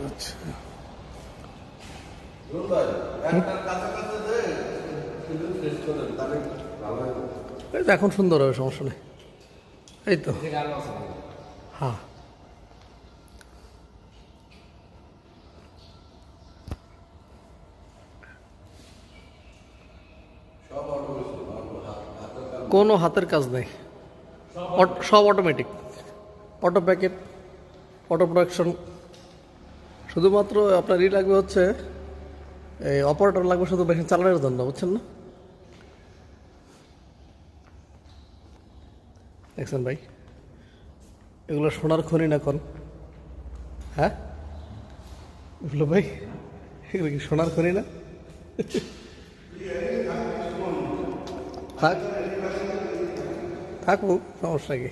আচ্ছা, এই তো এখন সুন্দর হবে, সমস্যা নেই। এই তো, হ্যাঁ। কোনো হাতের কাজ নেই, সব automatic, auto packet, auto production. শুধুমাত্র আপনার লাগবে হচ্ছে এই অপারেটর লাগবে শুধু মেশিন চালানোর জন্য, বুঝছেন না? দেখছেন ভাই, এগুলো সোনার খনি না কোন? হ্যাঁ, এগুলো ভাই, এগুলো কি সোনার খনি না? থাক, থাকুক, সমস্যা কি।